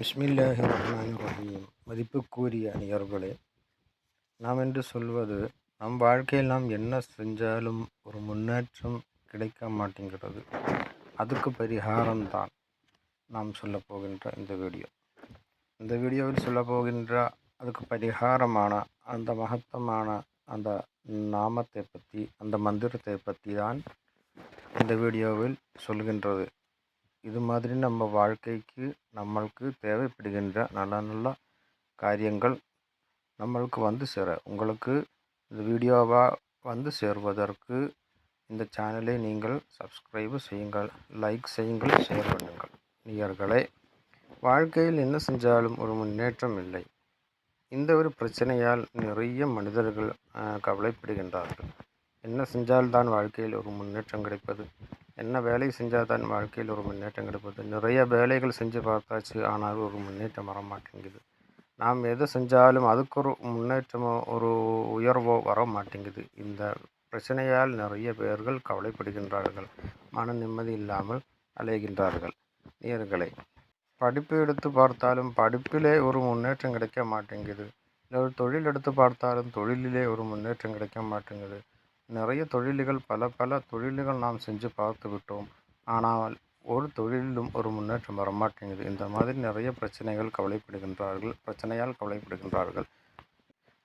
பிஸ்மில்லாஹி ரஹ்மான் ரஹீம். மதிப்புக்குரிய நேயர்களே, நாம் என்று சொல்வது, நம் வாழ்க்கையில் நாம் என்ன செஞ்சாலும் ஒரு முன்னேற்றம் கிடைக்க மாட்டேங்கிறது. அதுக்கு பரிகாரம்தான் நாம் சொல்ல போகின்ற இந்த வீடியோ. இந்த வீடியோவில் சொல்ல போகின்ற அதுக்கு பரிகாரமான அந்த மகத்தமான அந்த நாமத்தை பற்றி, அந்த மந்திரத்தை பற்றி தான் இந்த வீடியோவில் சொல்கின்றது. இது மாதிரி நம்ம வாழ்க்கைக்கு நம்மளுக்கு தேவைப்படுகின்ற நல்ல நல்ல காரியங்கள் நம்மளுக்கு வந்து சேர, உங்களுக்கு இந்த வீடியோவாக வந்து சேருவதற்கு இந்த சேனலை நீங்கள் சப்ஸ்கிரைப் செய்யுங்கள், லைக் செய்யுங்கள், ஷேர் பண்ணுங்கள். நேயர்களே, வாழ்க்கையில் என்ன செஞ்சாலும் ஒரு முன்னேற்றம் இல்லை. இந்த ஒரு பிரச்சனையால் நிறைய மனிதர்கள் கவலைப்படுகின்றார்கள். என்ன செஞ்சால்தான் வாழ்க்கையில் ஒரு முன்னேற்றம் கிடைப்பது, என்ன வேலை செஞ்சால் தான் வாழ்க்கையில் ஒரு முன்னேற்றம் கிடைப்பது. நிறைய வேலைகள் செஞ்சு பார்த்தாச்சு, ஆனால் ஒரு முன்னேற்றம் வர மாட்டேங்குது. நாம் எதை செஞ்சாலும் அதுக்கு ஒரு முன்னேற்றமோ ஒரு உயர்வோ வர மாட்டேங்குது. இந்த பிரச்சனையால் நிறைய பேர்கள் கவலைப்படுகின்றார்கள், மன நிம்மதி இல்லாமல் அலைகின்றார்கள். நேயர்களே, படிப்பு எடுத்து பார்த்தாலும் படிப்பிலே ஒரு முன்னேற்றம் கிடைக்க மாட்டேங்குது. இல்லை ஒரு தொழில் எடுத்து பார்த்தாலும் தொழிலிலே ஒரு முன்னேற்றம் கிடைக்க மாட்டேங்குது. நிறைய தொழில்கள், பல தொழில்கள் நாம் செஞ்சு பார்த்து விட்டோம், ஆனால் ஒரு தொழிலும் ஒரு முன்னேற்றம் வர மாட்டேங்குது. இந்த மாதிரி நிறைய பிரச்சனையால் கவலைப்படுகின்றார்கள்.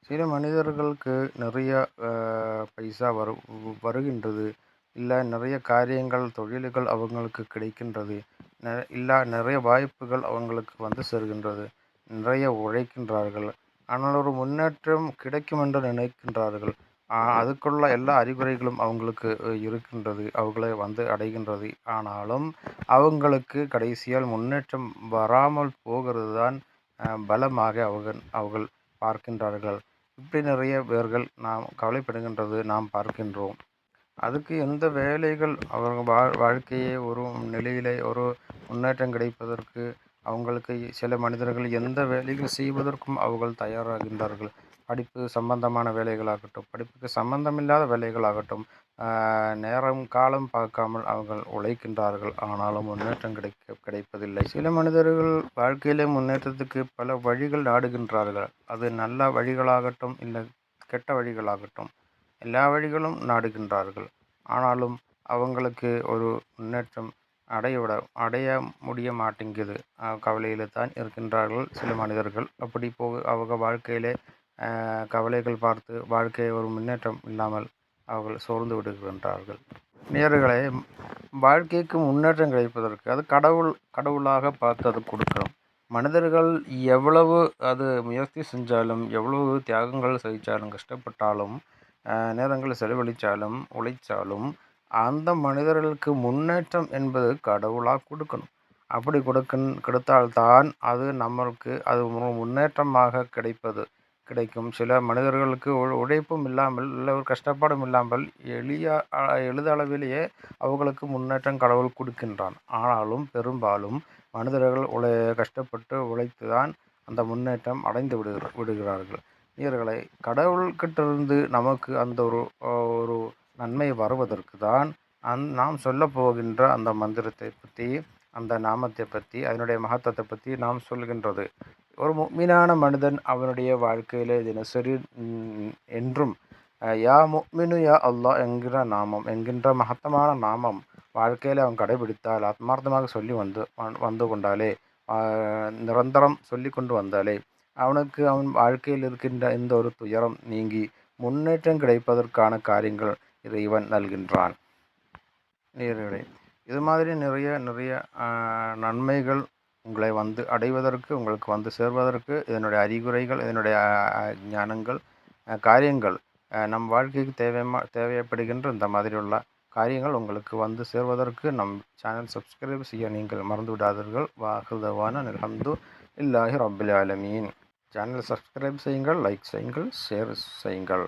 சில மனிதர்களுக்கு நிறைய பைசா வருகின்றது, இல்லை நிறைய காரியங்கள் தொழில்கள் அவங்களுக்கு கிடைக்கின்றது, இல்லை நிறைய வாய்ப்புகள் அவங்களுக்கு வந்து சேர்கின்றது, நிறைய உழைக்கின்றார்கள். ஆனால் ஒரு முன்னேற்றம் கிடைக்கும் என்று நினைக்கின்றார்கள். அதுக்குள்ள எல்லா அறிகுறிகளும் அவங்களுக்கு இருக்கின்றது, அவங்களை வந்து அடைகின்றது. ஆனாலும் அவங்களுக்கு கடைசியால் முன்னேற்றம் வராமல் போகிறது தான் பலமாக அவர்கள் பார்க்கின்றார்கள். இப்படி நிறைய பேர்கள் நாம் கவலைப்படுகின்றது நாம் பார்க்கின்றோம். அதுக்கு எந்த வேலைகள் அவர்கள் வாழ்க்கையை ஒரு நிலையிலே ஒரு முன்னேற்றம் கிடைப்பதற்கு அவங்களுக்கு சில மனிதர்கள் எந்த வேலைகள் செய்வதற்கும் அவர்கள் தயாராகின்றார்கள். படிப்பு சம்பந்தமான வேலைகளாகட்டும், படிப்புக்கு சம்பந்தமில்லாத வேலைகளாகட்டும், நேரம் காலம் பார்க்காமல் அவர்கள் உழைக்கின்றார்கள். ஆனாலும் முன்னேற்றம் கிடைப்பதில்லை. சில மனிதர்கள் வாழ்க்கையிலே முன்னேற்றத்துக்கு பல வழிகள் நாடுகின்றார்கள். அது நல்ல வழிகளாகட்டும், இல்லை கெட்ட வழிகளாகட்டும், எல்லா வழிகளும் நாடுகின்றார்கள். ஆனாலும் அவங்களுக்கு ஒரு முன்னேற்றம் அடைய முடிய மாட்டேங்குது. கவலையில் தான் இருக்கின்றார்கள் சில மனிதர்கள். அப்படி அவங்க வாழ்க்கையிலே கவலைகள் பார்த்து வாழ்க்கையை ஒரு முன்னேற்றம் இல்லாமல் அவர்கள் சோர்ந்து விடுகின்றார்கள். நேயர்களே, வாழ்க்கைக்கு முன்னேற்றம் கிடைப்பதற்கு அது கடவுளாக பார்த்து அது கொடுக்கணும். மனிதர்கள் எவ்வளவு அது முயற்சி செஞ்சாலும், எவ்வளவு தியாகங்கள் சகித்தாலும், கஷ்டப்பட்டாலும், நேரங்கள் செலவழித்தாலும், உழைத்தாலும், அந்த மனிதர்களுக்கு முன்னேற்றம் என்பது கடவுளாக கொடுக்கணும். அப்படி கொடுத்தால்தான் அது நம்மளுக்கு அது முன்னேற்றமாக கிடைக்கும். சில மனிதர்களுக்கு உழைப்பும் இல்லாமல், இல்லை ஒரு கஷ்டப்பாடும் இல்லாமல் எளிதளவிலேயே அவங்களுக்கு முன்னேற்றம் கடவுள் கொடுக்கின்றான். ஆனாலும் பெரும்பாலும் மனிதர்கள் கஷ்டப்பட்டு உழைத்து தான் அந்த முன்னேற்றம் அடைந்து விடுகிறார்கள். இவர்களை கடவுள்கிட்டிருந்து நமக்கு அந்த ஒரு நன்மை வருவதற்கு தான் நாம் சொல்ல போகின்ற அந்த மந்திரத்தை பற்றி, அந்த நாமத்தை பற்றி, அதனுடைய மகத்துவத்தை பற்றி நாம் சொல்கின்றது. ஒரு முஃமினான மனிதன் அவனுடைய வாழ்க்கையிலே தினசரி என்றும் யா முஃமினு யா அல்லாஹ் என்கின்ற மகத்தமான நாமம் வாழ்க்கையில் அவன் கடைபிடித்தால், ஆத்மார்த்தமாக சொல்லி வந்து கொண்டாலே, நிரந்தரம் சொல்லி கொண்டு வந்தாலே, அவனுக்கு அவன் வாழ்க்கையில் இருக்கின்ற இந்த ஒரு துயரம் நீங்கி முன்னேற்றம் கிடைப்பதற்கான காரியங்கள் இறைவன் நல்கின்றான். நேயர்களே, இது மாதிரி நிறைய நன்மைகள் உங்களை வந்து அடைவதற்கு, உங்களுக்கு வந்து சேர்வதற்கு இதனுடைய அறிகுறிகள், இதனுடைய ஞானங்கள், காரியங்கள், நம் வாழ்க்கைக்கு தேவைப்படுகின்ற இந்த மாதிரி உள்ள காரியங்கள் உங்களுக்கு வந்து சேர்வதற்கு நம் சேனல் சப்ஸ்கிரைப் செய்ய நீங்கள் மறந்து விடாதீர்கள். வாஹிதவான அல்ஹம்துலில்லாஹி ரப்பில் ஆலமீன். சேனல் சப்ஸ்கிரைப் செய்யுங்கள், லைக் செய்யுங்கள், ஷேர் செய்யுங்கள்.